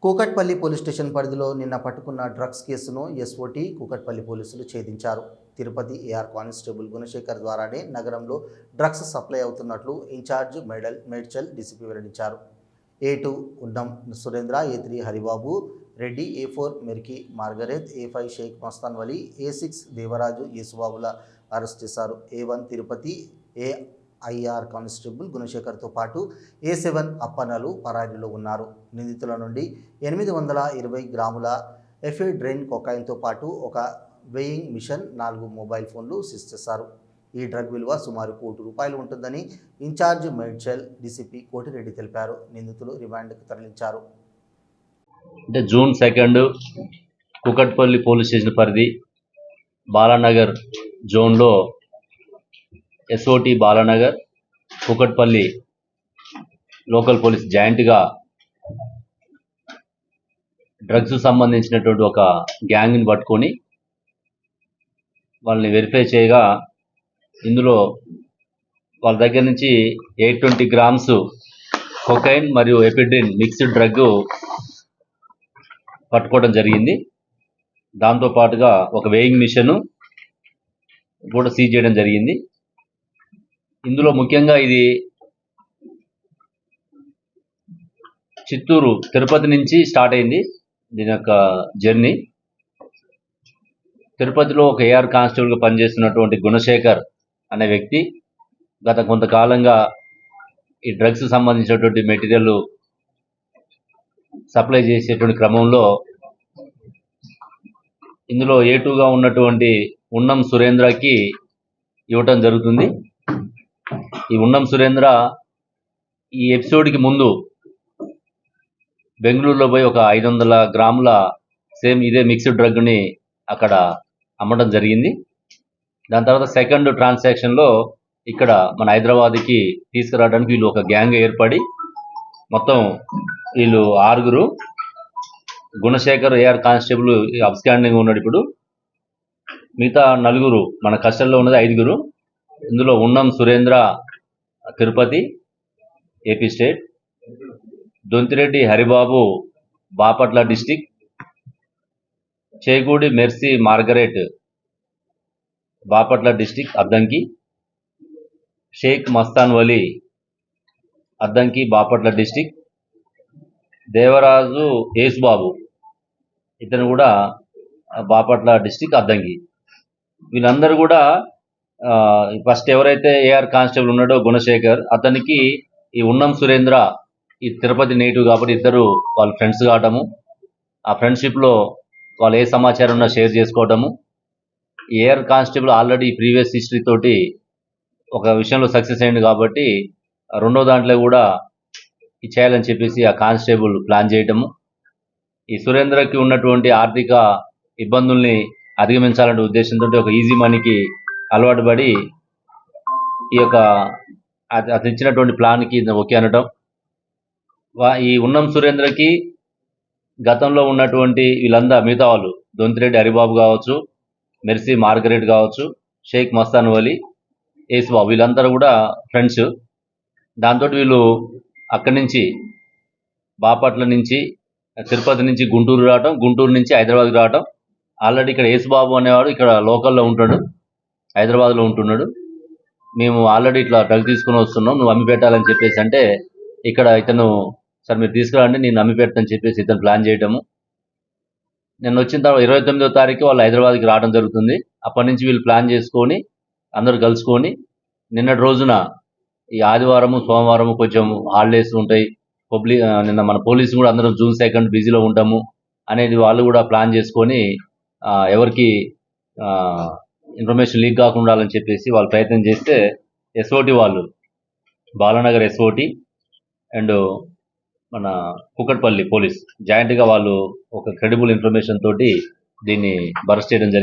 Kukatpally police station పరిధిలో నిన్న పట్టుకున్న డ్రగ్స్ కేసును ఎస్ఓటీ కూకట్పల్లి పోలీసులు ఛేదించారు. తిరుపతి ఏఆర్ కానిస్టేబుల్ గుణశేఖర్ ద్వారానే నగరంలో డ్రగ్స్ సప్లై అవుతున్నట్లు ఇన్ఛార్జ్ మేడ్చల్ డీసీపీ వెల్లడించారు. A2 Unnam Surendra, A3 Haribabu Reddy, A4 Mercy Margaret, A5 Shaik Mastan Vali, A6 Devaraju యేసుబాబుల అరెస్ట్ చేశారు. A1 తిరుపతి ఏఐఆర్ కానిస్టేబుల్ గుణశేఖర్తో పాటు A7 అప్పన్నలు పరారీలో ఉన్నారు. నిందితుల నుండి 820 గ్రాముల ఎఫెడ్రిన్ కొకైన్తో పాటు ఒక వెయింగ్ మిషన్, 4 మొబైల్ ఫోన్లు సీజ్ చేశారు. ఈ డ్రగ్ విలువ సుమారు ₹1 కోటి ఉంటుందని ఇన్ఛార్జ్ మేడ్చల్ డీసీపీ కోటిరెడ్డి తెలిపారు. నిందితులు రిమాండ్కు తరలించారు. అంటే జూన్ 2 కూకట్పల్లి పోలీస్ స్టేషన్ పరిధి బాలానగర్ జోన్లో SOT Balanagar, Kukatpally local police జాయింట్గా డ్రగ్స్ సంబంధించినటువంటి ఒక గ్యాంగ్ని పట్టుకొని వాళ్ళని వెరిఫై చేయగా ఇందులో వాళ్ళ దగ్గర నుంచి 820 గ్రామ్స్ కొకైన్ మరియు ఎఫెడ్రిన్ మిక్స్డ్ డ్రగ్ పట్టుకోవడం జరిగింది. దాంతోపాటుగా ఒక వెయింగ్ మిషన్ కూడా సీజ్ చేయడం జరిగింది. ఇందులో ముఖ్యంగా ఇది చిత్తూరు తిరుపతి నుంచి స్టార్ట్ అయింది. దీని యొక్క జర్నీ తిరుపతిలో ఒక ఏఆర్ కానిస్టేబుల్గా పనిచేస్తున్నటువంటి గుణశేఖర్ అనే వ్యక్తి గత కొంతకాలంగా ఈ డ్రగ్స్ సంబంధించినటువంటి మెటీరియల్ సప్లై చేసేటువంటి క్రమంలో ఇందులో A2గా ఉన్నటువంటి ఉన్నం సురేంద్రకి ఇవ్వటం జరుగుతుంది. ఈ ఉన్నం సురేంద్ర ఈ ఎపిసోడ్కి ముందు బెంగళూరులో పోయి ఒక 500 గ్రాముల సేమ్ ఇదే మిక్స్డ్ డ్రగ్ని అక్కడ అమ్మడం జరిగింది. దాని తర్వాత సెకండ్ ట్రాన్సాక్షన్లో ఇక్కడ మన హైదరాబాద్కి తీసుకురావడానికి వీళ్ళు ఒక గ్యాంగ్ ఏర్పడి మొత్తం వీళ్ళు 6 గుణశేఖర్ ఏఆర్ కానిస్టేబుల్ అబ్స్కాండింగ్ ఉన్నాడు. ఇప్పుడు మిగతా 4 మన కస్టడీలో ఉన్నది 5. ఇందులో Unnam Surendra Tirupati AP state, Dontireddy Haribabu Bapatla district, Chegudi Mercy Margaret Bapatla district Addanki, Shaik Mastan Vali Addanki Bapatla district, Devaraju Yesubabu ఇతను కూడా బాపట్ల డిస్టిక్ అద్దంకి. వీళ్ళందరూ కూడా ఫస్ట్ ఎవరైతే ఏఆర్ కానిస్టేబుల్ ఉన్నాడో గుణశేఖర్, అతనికి ఈ ఉన్నం సురేంద్ర ఈ తిరుపతి నేటివ్ కాబట్టి ఇద్దరు వాళ్ళ ఫ్రెండ్స్ కావటము, ఆ ఫ్రెండ్షిప్లో వాళ్ళు ఏ సమాచారం ఉన్నా షేర్ చేసుకోవటము. AR constable already previous history తోటి ఒక విషయంలో సక్సెస్ అయింది కాబట్టి రెండో దాంట్లో కూడా ఇచ్చేయాలని చెప్పేసి ఆ కానిస్టేబుల్ ప్లాన్ చేయటము. ఈ సురేంద్రకి ఉన్నటువంటి ఆర్థిక ఇబ్బందుల్ని అధిగమించాలనే ఉద్దేశంతో ఒక ఈజీ మనీకి అలవాటు పడి ఈ యొక్క అతను ఇచ్చినటువంటి ప్లాన్కి ఓకే అనటం. ఈ ఉన్నం సురేంద్రకి గతంలో ఉన్నటువంటి వీళ్ళందరూ మిగతా వాళ్ళు దొంతిరెడ్డి హరిబాబు కావచ్చు, మెర్సీ మార్గరెట్ కావచ్చు, షేక్ మస్తాన్ వలీ, యేసుబాబు వీళ్ళందరూ కూడా ఫ్రెండ్స్. దాంతో వీళ్ళు అక్కడి నుంచి బాపట్ల నుంచి తిరుపతి నుంచి గుంటూరు రావటం, గుంటూరు నుంచి హైదరాబాద్కి రావటం. ఆల్రెడీ ఇక్కడ యేసుబాబు అనేవాడు ఇక్కడ లోకల్లో ఉంటాడు, హైదరాబాద్లో ఉంటున్నాడు. మేము ఆల్రెడీ ఇట్లా డ్రగ్ తీసుకుని వస్తున్నాం, నువ్వు అమ్మి పెట్టాలని చెప్పేసి అంటే ఇక్కడ ఇతను సార్ మీరు తీసుకురండి నేను అమ్మి పెట్టని చెప్పేసి ఇతను ప్లాన్ చేయటము. నేను వచ్చిన తర్వాత 29వ తారీఖు వాళ్ళు హైదరాబాద్కి రావడం జరుగుతుంది. అప్పటి నుంచి వీళ్ళు ప్లాన్ చేసుకొని అందరూ కలుసుకొని నిన్నటి రోజున ఈ ఆదివారము సోమవారము కొంచెం హాలిడేస్ ఉంటాయి, నిన్న మన పోలీసు కూడా అందరం జూన్ 2 బిజీలో ఉంటాము అనేది వాళ్ళు కూడా ప్లాన్ చేసుకొని ఎవరికి ఇన్ఫర్మేషన్ లీక్ కాకుండా ఉండాలని చెప్పేసి వాళ్ళు ప్రయత్నం చేస్తే ఎస్ఓటీ వాళ్ళు బాలానగర్ ఎస్ఓటీ అండ్ మన కూకట్పల్లి పోలీస్ జాయింట్గా వాళ్ళు ఒక క్రెడిబుల్ ఇన్ఫర్మేషన్ తోటి దీన్ని బరస్ట్ చేయడం జరిగింది.